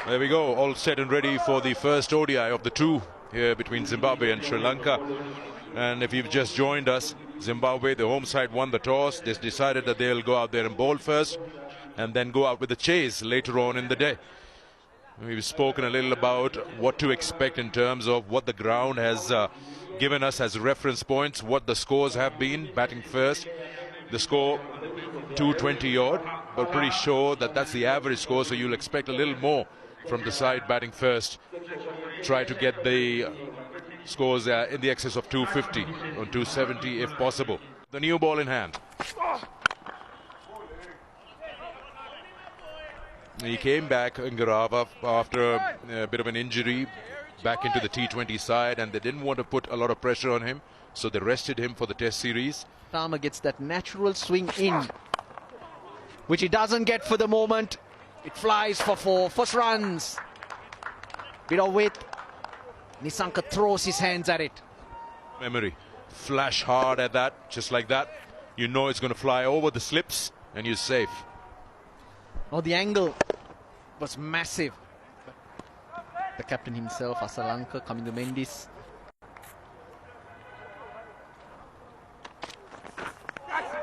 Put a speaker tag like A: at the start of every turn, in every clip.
A: There we go, all set and ready for the first ODI of the two here between Zimbabwe and Sri Lanka. And if you've just joined us, Zimbabwe, the home side, won the toss. They decided that they'll go out there and bowl first and then go out with the chase later on in the day. We've spoken a little about what to expect in terms of what the ground has given us as reference points, what the scores have been. Batting first, the score 220 odd, but pretty sure that that's the average score, so you'll expect a little more from the side batting first. Try to get the scores in the excess of 250 or 270 if possible. The new ball in hand. He came back, Ngarava, after a bit of an injury, back into the T20 side, and they didn't want to put a lot of pressure on him, so they rested him for the Test series.
B: Rama gets that natural swing in, which he doesn't get for the moment. It flies for four. First runs. Bit of width. Nissanka throws his hands at it.
A: Memory. Flash hard at that, just like that. You know it's going to fly over the slips, and you're safe.
B: Oh, the angle was massive. The captain himself, Asalanka, coming to Mendes.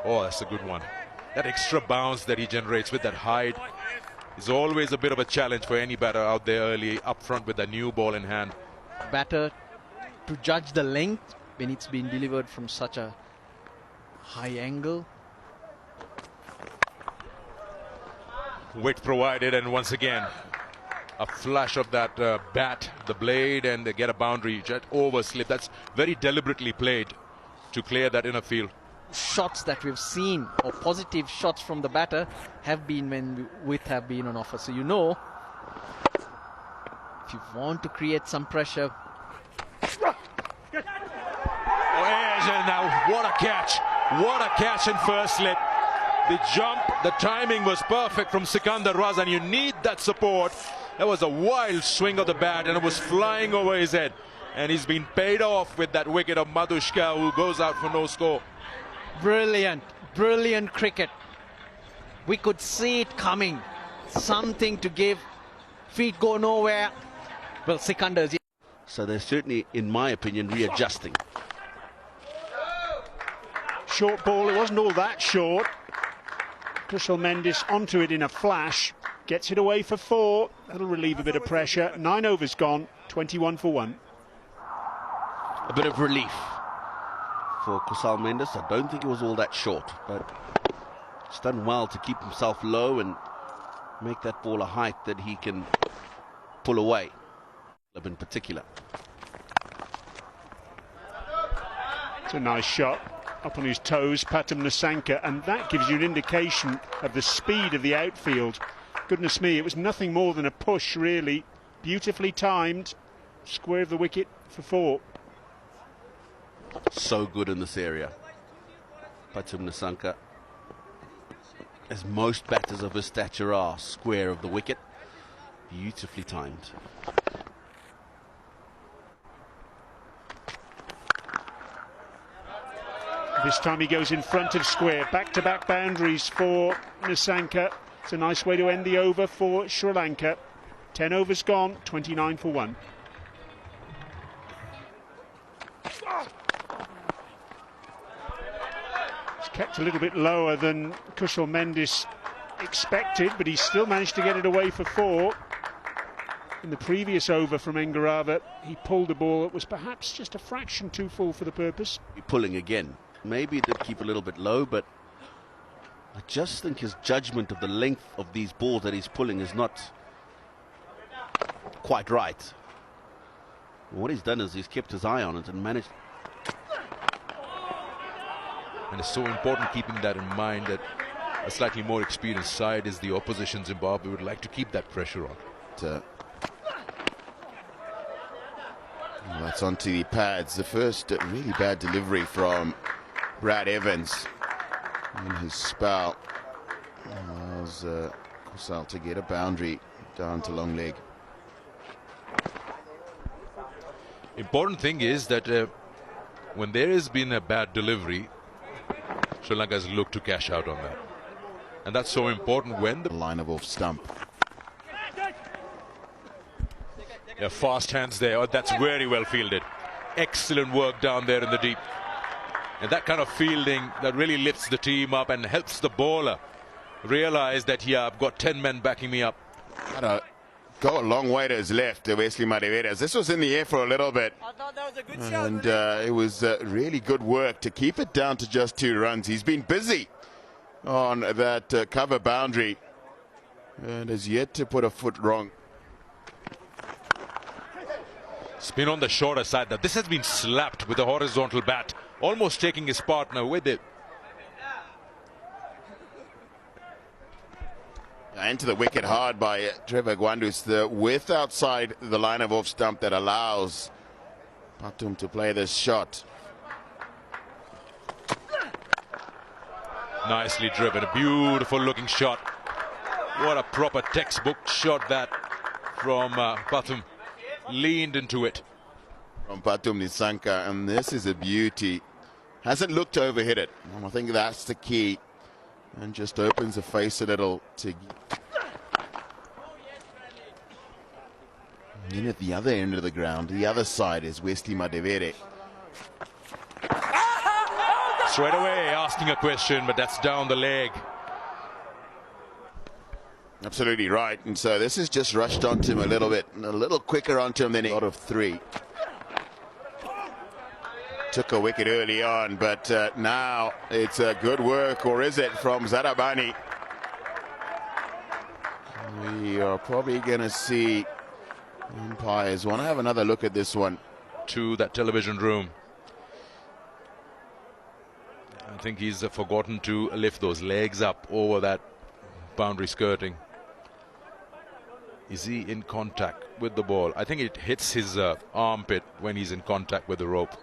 A: Oh, that's a good one. That extra bounce that he generates with that height is always a bit of a challenge for any batter out there early up front with a new ball in hand.
B: Batter to judge the length when it's been delivered from such a high angle.
A: Width provided, and once again a flash of that bat, the blade, and they get a boundary jet over slip. That's very deliberately played to clear that inner field.
B: Shots that we've seen, or positive shots from the batter, have been when width have been on offer. So you know, if you want to create some pressure.
A: Oh, and now what a catch! What a catch in first slip. The jump, the timing was perfect from Sikandar Raza, and you need that support. That was a wild swing of the bat, and it was flying over his head. And he's been paid off with that wicket of Madhushka, who goes out for no score.
B: Brilliant, brilliant cricket. We could see it coming. Something to give. Feet go nowhere. Well, Sikandar's.
C: So they're certainly, in my opinion, readjusting.
D: Short ball, it wasn't all that short. Kushal Mendes onto it in a flash. Gets it away for four. That'll relieve a bit of pressure. 9 overs gone, 21 for 1.
C: A bit of relief for Kushal Mendes. I don't think it was all that short, but he's done well to keep himself low and make that ball a height that he can pull away, in particular.
D: It's a nice shot. Up on his toes, Patam Nissanka, and that gives you an indication of the speed of the outfield. Goodness me, it was nothing more than a push, really. Beautifully timed. Square of the wicket for 4.
C: So good in this area. Patam Nissanka, as most batters of his stature are, square of the wicket. Beautifully timed.
D: This time he goes in front of square. Back-to-back boundaries for Nissanka. It's a nice way to end the over for Sri Lanka. 10 overs gone, 29 for 1. It's kept a little bit lower than Kushal Mendes expected, but he still managed to get it away for 4. In the previous over from Ngarava, he pulled a ball that was perhaps just a fraction too full for the purpose.
C: Pulling again. Maybe it did keep a little bit low, but I just think his judgment of the length of these balls that he's pulling is not quite right. What he's done is he's kept his eye on it and managed.
A: And it's so important keeping that in mind, that a slightly more experienced side is the opposition. Zimbabwe would like to keep that pressure on.
E: That's onto the pads. The first really bad delivery from Brad Evans in his spell allows Kushal to get a boundary down to long leg.
A: Important thing is that when there has been a bad delivery, Sri Lanka has looked to cash out on that. And that's so important when the
E: line of off stump.
A: Yeah, fast hands there. Oh, that's very well fielded. Excellent work down there in the deep. And that kind of fielding that really lifts the team up and helps the bowler realize that, yeah, I've got 10 men backing me up.
E: Go a long way to his left, Wesley Madeveras. This was in the air for a little bit.
F: I thought that was a good shot.
E: And it was really good work to keep it down to just 2 runs. He's been busy on that cover boundary and has yet to put a foot wrong.
A: Spin on the shorter side. Now, this has been slapped with a horizontal bat, almost taking his partner with it.
E: Into the wicket hard by Trevor Gwandus. The width outside the line of off stump that allows Patum to play this shot.
A: Nicely driven. A beautiful looking shot. What a proper textbook shot that from Patum. Leaned into it.
E: From Patum Nisanka, and this is a beauty. Hasn't looked to overhit it. And I think that's the key. And just opens the face a little to. And then at the other end of the ground, the other side is Wesley Madevere.
A: Straight away asking a question, but that's down the leg.
E: Absolutely right. And so this has just rushed onto him a little quicker onto him than he got of 3. Took a wicket early on, but now it's good work, or is it, from Zarabani? We are probably going to see umpires want to have another look at this one.
A: To that television room. I think he's forgotten to lift those legs up over that boundary skirting. Is he in contact with the ball? I think it hits his armpit when he's in contact with the rope.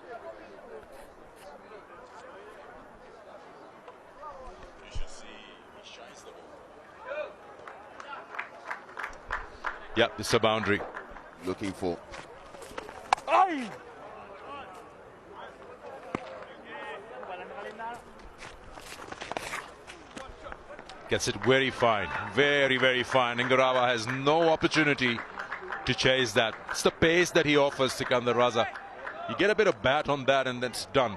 A: Yeah, it's a boundary.
E: Looking for.
A: Gets it very fine. Very, very fine. Ngarawa has no opportunity to chase that. It's the pace that he offers Sikandar Raza. You get a bit of bat on that and that's done.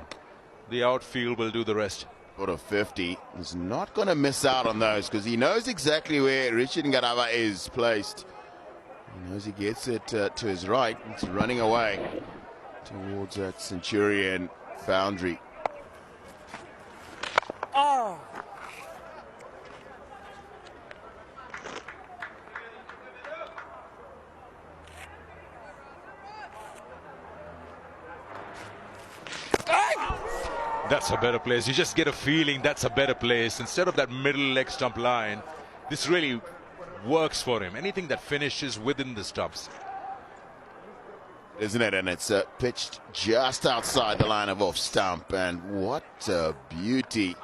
A: The outfield will do the rest.
E: Sort of 50. He's not going to miss out on those because he knows exactly where Richard Ngarawa is placed. He knows he gets it to his right. It's running away towards that Centurion boundary.
F: Oh.
A: That's a better place. You just get a feeling that's a better place. Instead of that middle leg stump line, this really works for him. Anything that finishes within the stumps.
E: Isn't it? And it's pitched just outside the line of off stump. And what a beauty.